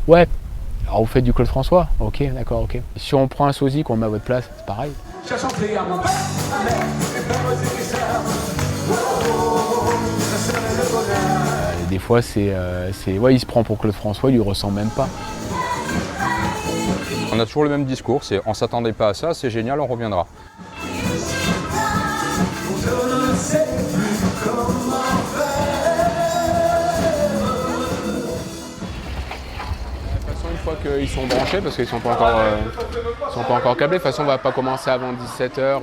Ouais, alors vous faites du Claude François, ok, d'accord, ok. Si on prend un sosie qu'on met à votre place, c'est pareil. Des fois, ouais, il se prend pour Claude François, il lui ressemble même pas. On a toujours le même discours, c'est on s'attendait pas à ça, c'est génial, on reviendra. Une fois qu'ils sont branchés, parce qu'ils sont pas encore câblés, de toute façon on va pas commencer avant 17h.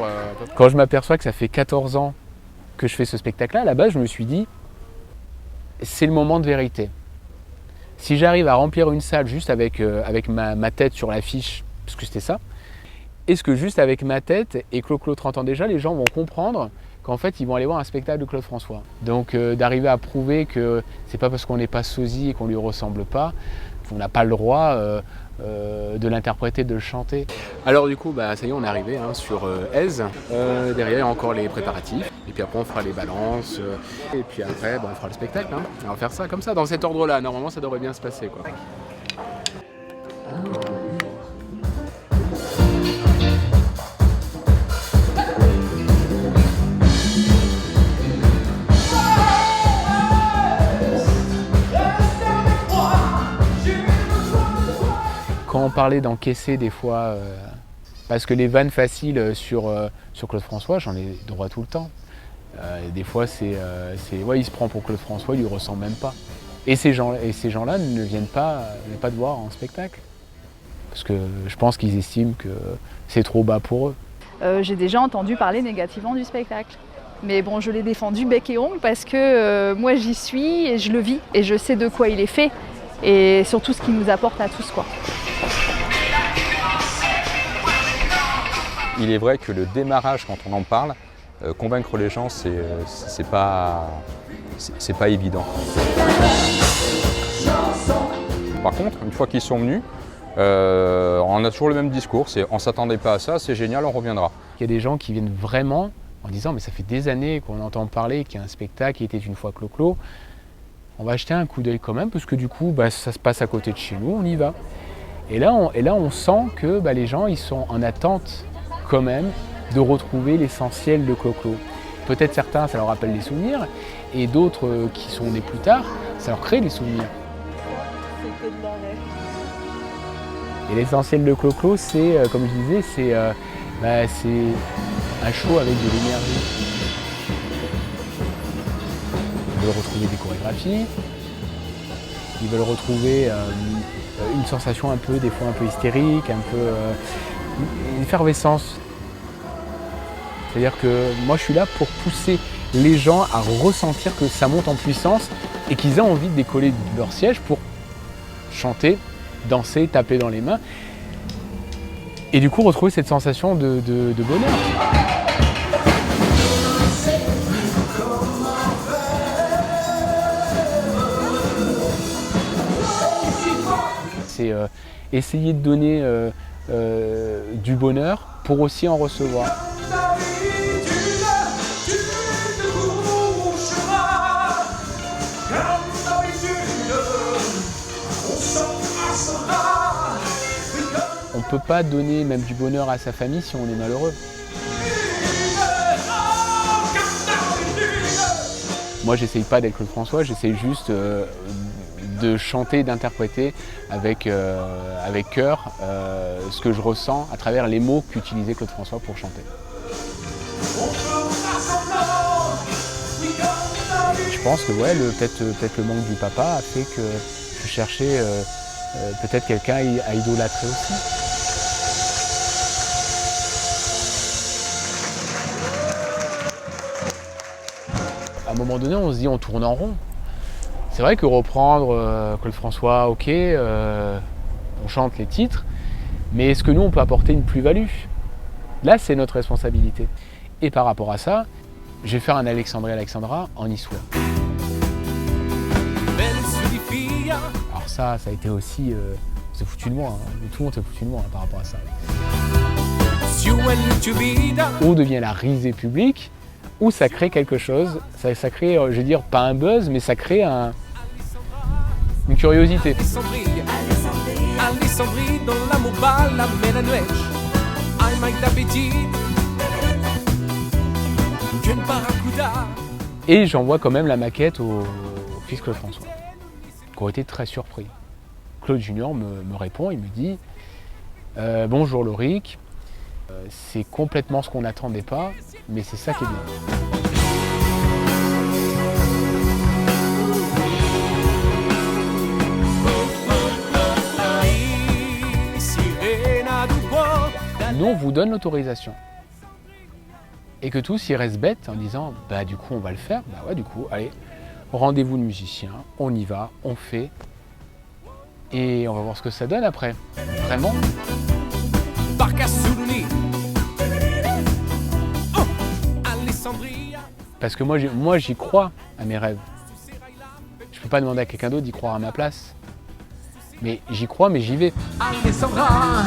Quand je m'aperçois que ça fait 14 ans que je fais ce spectacle-là, à la base je me suis dit, c'est le moment de vérité. Si j'arrive à remplir une salle juste avec ma tête sur l'affiche, parce que c'était ça, est-ce que juste avec ma tête et Clo-Clo 30 ans déjà, les gens vont comprendre qu'en fait ils vont aller voir un spectacle de Claude François. Donc d'arriver à prouver que c'est pas parce qu'on n'est pas sosie et qu'on lui ressemble pas, on n'a pas le droit de l'interpréter, de le chanter. Alors du coup, ça y est, on est arrivé sur Aise. Derrière, il y a encore les préparatifs. Et puis après, on fera les balances. Et puis après, on fera le spectacle. On va faire ça comme ça, dans cet ordre-là. Normalement, ça devrait bien se passer, quoi. Quand on parlait d'encaisser des fois, parce que les vannes faciles sur Claude François, j'en ai droit tout le temps. Des fois, ouais, il se prend pour Claude François, il lui ressemble même pas. Et ces gens-là ne viennent pas te voir en spectacle. Parce que je pense qu'ils estiment que c'est trop bas pour eux. J'ai déjà entendu parler négativement du spectacle. Mais bon, je l'ai défendu bec et ongles parce que moi j'y suis et je le vis. Et je sais de quoi il est fait. Et surtout ce qu'il nous apporte à tous, quoi. Il est vrai que le démarrage, quand on en parle, convaincre les gens, c'est pas évident. Par contre, une fois qu'ils sont venus, on a toujours le même discours, c'est on s'attendait pas à ça, c'est génial, on reviendra. Il y a des gens qui viennent vraiment en disant mais ça fait des années qu'on entend parler qu'il y a un spectacle qui était une fois Clo-Clo. On va jeter un coup d'œil quand même parce que du coup ça se passe à côté de chez nous, on y va. Et là on sent que les gens ils sont en attente quand même de retrouver l'essentiel de Clo-Clo. Peut-être certains ça leur rappelle des souvenirs et d'autres qui sont nés plus tard, ça leur crée des souvenirs. Et l'essentiel de Clo-Clo c'est, comme je disais, c'est un show avec de l'énergie. Ils veulent retrouver des chorégraphies, ils veulent retrouver une sensation des fois un peu hystérique, une effervescence. C'est-à-dire que moi je suis là pour pousser les gens à ressentir que ça monte en puissance et qu'ils aient envie de décoller de leur siège pour chanter, danser, taper dans les mains et du coup retrouver cette sensation de bonheur. C'est essayer de donner du bonheur pour aussi en recevoir. On ne peut pas donner même du bonheur à sa famille si on est malheureux. Moi, j'essaye pas d'être Claude François, j'essaye juste de chanter, d'interpréter avec cœur ce que je ressens à travers les mots qu'utilisait Claude François pour chanter. Je pense que ouais, peut-être le manque du papa a fait que je cherchais peut-être quelqu'un à idolâtrer aussi. À un moment donné, on se dit on tourne en rond. C'est vrai que reprendre Claude François, ok, on chante les titres, mais est-ce que nous on peut apporter une plus-value? Là, c'est notre responsabilité. Et par rapport à ça, je vais faire un Alexandre et Alexandra en niçois. Alors ça a été aussi, on s'est foutu de moi, tout le monde s'est foutu de moi par rapport à ça. Où devient la risée publique, où ça crée quelque chose, ça crée, je veux dire, pas un buzz, mais ça crée une curiosité. Alessandri dans l'amour bat la melanouèche. I manque d'appétit qu'une barracuda. Et j'envoie quand même la maquette au fils Claude François, qui ont été très surpris. Claude Junior me répond, il me dit bonjour Loric, c'est complètement ce qu'on n'attendait pas, mais c'est ça qui est bien. Nous, on vous donne l'autorisation. Et que tous, ils restent bêtes en disant bah du coup on va le faire, bah ouais du coup, allez, rendez-vous de musicien, on y va, on fait. Et on va voir ce que ça donne après. Vraiment. Parce que moi j'y crois à mes rêves. Je peux pas demander à quelqu'un d'autre d'y croire à ma place. Mais j'y crois, mais j'y vais. Alessandra.